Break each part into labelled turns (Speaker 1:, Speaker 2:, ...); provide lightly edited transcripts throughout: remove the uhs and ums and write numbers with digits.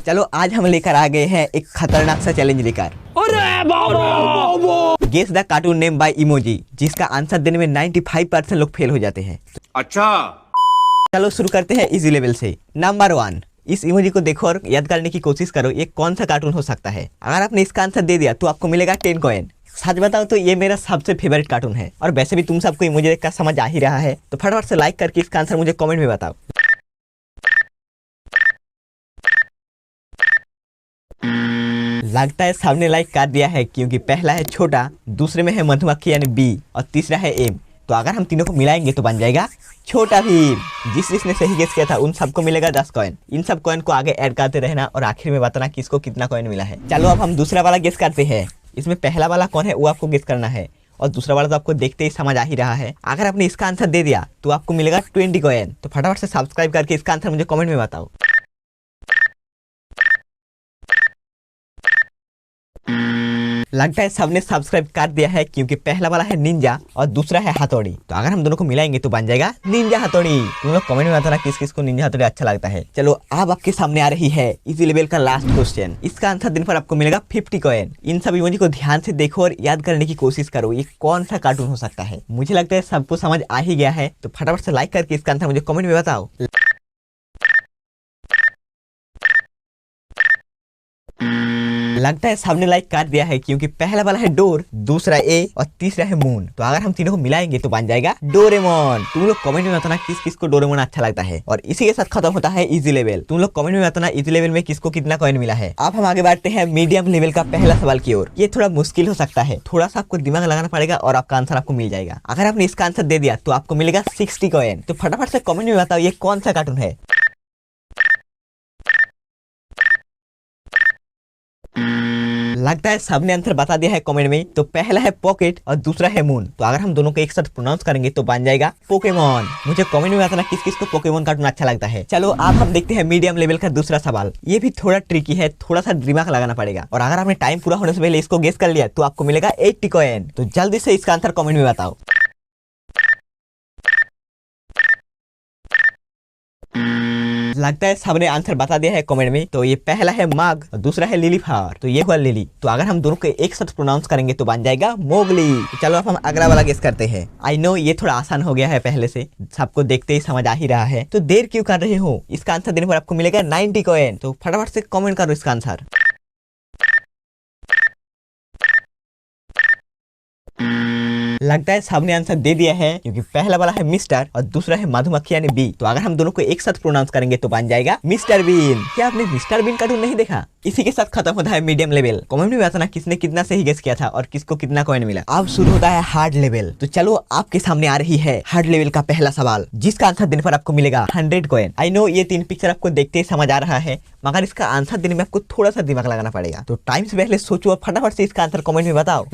Speaker 1: चलो आज हम लेकर आ गए हैं एक खतरनाक सा चैलेंज लेकर। Guess the cartoon name by emoji, जिसका आंसर देने में 95% लोग फेल हो जाते हैं।
Speaker 2: अच्छा,
Speaker 1: चलो शुरू करते हैं इजी लेवल से। नंबर 1, इस इमोजी को देखो और याद करने की कोशिश करो ये कौन सा कार्टून हो सकता है। अगर आपने इसका आंसर दे दिया तो आपको मिलेगा 10 कॉइन। सच बताओ तो ये मेरा सबसे फेवरेट कार्टून है और वैसे भी तुम सबको इमोजी देखकर समझ आ ही रहा है, तो फटाफट से लाइक करके इसका आंसर मुझे कमेंट में बताओ। लगता है सबने लाइक कर दिया है, क्योंकि पहला है छोटा, दूसरे में है मधुमक्खी यानी बी और तीसरा है एम। तो अगर हम तीनों को मिलाएंगे तो बन जाएगा छोटा भीम। जिसने सही गेस किया था उन सबको मिलेगा 10 कॉइन। इन सब कॉइन को आगे ऐड करते रहना और आखिर में बताना किसको कितना कॉइन मिला है। चलो अब हम दूसरा वाला गेस करते हैं। इसमें पहला वाला कौन है वो आपको गेस करना है और दूसरा वाला तो आपको देखते ही समझ आ ही रहा है। अगर आपने इसका आंसर दे दिया तो आपको मिलेगा 20 कॉइन। तो फटाफट से सब्सक्राइब करके इसका आंसर मुझे कमेंट में बताओ। लगता है सबने सब्सक्राइब कर दिया है, क्योंकि पहला वाला है निंजा और दूसरा है हथौड़ी। तो अगर हम दोनों को मिलाएंगे तो बन जाएगा निंजा हथौड़ी। तुम लोग कमेंट में बताना किस किस को निंजा हथौड़ी अच्छा लगता है। चलो अब आपके सामने आ रही है इजी लेवल का लास्ट क्वेश्चन। इसका आंसर देने पर आपको मिलेगा 50 कॉइन। इन सब इमोजी को ध्यान से देखो और याद करने की कोशिश करो ये कौन सा कार्टून हो सकता है। मुझे लगता है सबको समझ आ ही गया है, तो फटाफट से लाइक करके इसका आंसर मुझे कमेंट में बताओ। लगता है सबने लाइक कर दिया है, क्योंकि पहला वाला है डोर, दूसरा ए और तीसरा है मून। तो अगर हम तीनों को मिलाएंगे तो बन जाएगा डोरेमोन। तुम लोग कमेंट में बताना किस किस को डोरेमोन अच्छा लगता है। और इसी के साथ खत्म होता है इजी लेवल। तुम लोग कमेंट में बताना इजी लेवल में किसको कितना कॉइन मिला है। अब हम आगे बढ़ते हैं मीडियम लेवल का पहला सवाल की ओर। ये थोड़ा मुश्किल हो सकता है, थोड़ा सा आपको दिमाग लगाना पड़ेगा और आपका आंसर आपको मिल जाएगा। अगर आपने इसका आंसर दे दिया तो आपको मिलेगा 60 कॉइन। तो फटाफट से कमेंट में बताओ ये कौन सा कार्टून है। लगता है सबने आंसर बता दिया है कमेंट में। तो पहला है पॉकेट और दूसरा है मून। तो अगर हम दोनों को एक साथ प्रोनाउंस करेंगे तो बन जाएगा पोकेमोन। मुझे कमेंट में बताना किस किस को पोकेमोन कार्टून अच्छा लगता है। चलो अब हम देखते हैं मीडियम लेवल का दूसरा सवाल। ये भी थोड़ा ट्रिकी है, थोड़ा सा दिमाग लगाना पड़ेगा। और अगर आपने टाइम पूरा होने से पहले इसको गेस कर लिया तो आपको मिलेगा 80 कॉइन। तो जल्दी से इसका आंसर कमेंट में बताओ। लगता है सबने आंसर बता दिया है कमेंट में। तो ये पहला है मग और दूसरा है लिली फ्लावर। तो ये हुआ लिली। तो अगर हम दोनों को एक साथ प्रोनाउंस करेंगे तो बन जाएगा मोगली। तो चलो अब हम अगला वाला गेस करते हैं। आई नो ये थोड़ा आसान हो गया है, पहले से सबको देखते ही समझ आ ही रहा है। तो देर क्यों कर रहे हो, इसका आंसर देने पर आपको मिलेगा 90 कॉइन। तो फटाफट से कमेंट करो इसका आंसर। लगता है सबने आंसर दे दिया है, क्योंकि पहला वाला है मिस्टर और दूसरा है मधुमक्खी यानी बी। तो अगर हम दोनों को एक साथ प्रोनाउंस करेंगे तो बन जाएगा मिस्टर बीन। क्या आपने मिस्टर बीन कार्टून नहीं देखा? इसी के साथ खत्म होता है मीडियम लेवल। कमेंट में बताना किसने कितना सही गेस किया था और किसको कितना कॉइन मिला। अब शुरू होता है हार्ड लेवल। तो चलो आपके सामने आ रही है हार्ड लेवल का पहला सवाल, जिसका आंसर देने पर आपको मिलेगा 100 कॉइन। आई नो ये 3 पिक्चर आपको देखते ही समझ आ रहा है, मगर इसका आंसर देने में आपको थोड़ा सा दिमाग लगाना पड़ेगा। तो टाइम से पहले सोचो और फटाफट से इसका आंसर कमेंट में बताओ।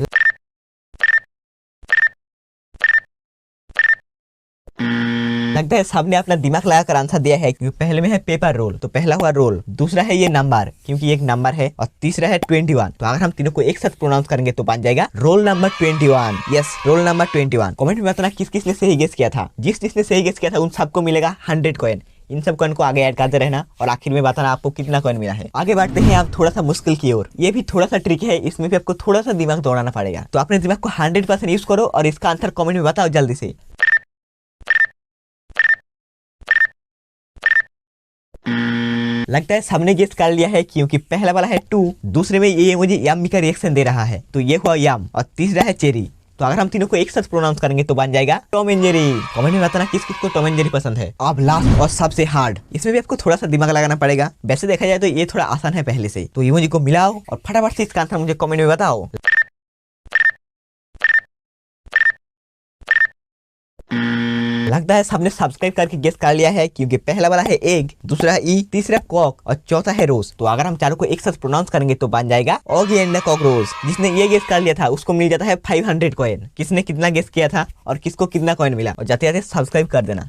Speaker 1: लगता है सबने अपना दिमाग लगाकर आंसर दिया है, क्योंकि पहले में है पेपर रोल। तो पहला हुआ रोल, दूसरा है ये नंबर, क्योंकि एक नंबर है, और तीसरा है 21। तो अगर हम तीनों को एक साथ प्रोनाउंस करेंगे तो बन जाएगा roll number 21। Yes, roll number 21। Comment में बताना किस किसने सही गेस किया था। जिसने सही गेस किया था उन सबको मिलेगा 100 कॉइन। इन सब कॉइन को आगे ऐड करते रहना और आखिर में बताना आपको कितना कॉइन मिला है। आगे बढ़ते हैं आप थोड़ा सा मुश्किल की ओर। ये भी थोड़ा सा ट्रिक है, इसमें भी आपको थोड़ा सा दिमाग दौड़ाना पड़ेगा। तो अपने दिमाग को 100% यूज करो और इसका आंसर कमेंट में बताओ जल्दी से। लगता है सबने गेस कर लिया है, क्योंकि पहला वाला है 2, दूसरे में ये मुझे यम्मी का रिएक्शन दे रहा है। तो ये हुआ यम और तीसरा है चेरी। तो अगर हम तीनों को एक साथ प्रोनाउंस करेंगे तो बन जाएगा टॉम एंड जेरी। कमेंट में बताना किस किस को टॉम एंड जेरी पसंद है। अब लास्ट और सबसे हार्ड, इसमें भी आपको थोड़ा सा दिमाग लगाना पड़ेगा। वैसे देखा जाए तो ये थोड़ा आसान है पहले से। तो इमोजी को मिलाओ और फटाफट से इसका आंसर मुझे कमेंट में बताओ। लगता है सबने सब्सक्राइब करके गेस कर लिया है, क्योंकि पहला वाला है एग, दूसरा है ई, तीसरा कॉक और चौथा है रोज। तो अगर हम चारों को एक साथ प्रोनाउंस करेंगे तो बन जाएगा ऑगी एंड द कॉकरोच। जिसने ये गेस कर लिया था उसको मिल जाता है 500 कॉइन। किसने कितना गेस किया था और किसको कितना कॉइन मिला, और जाते जाते सब्सक्राइब कर देना।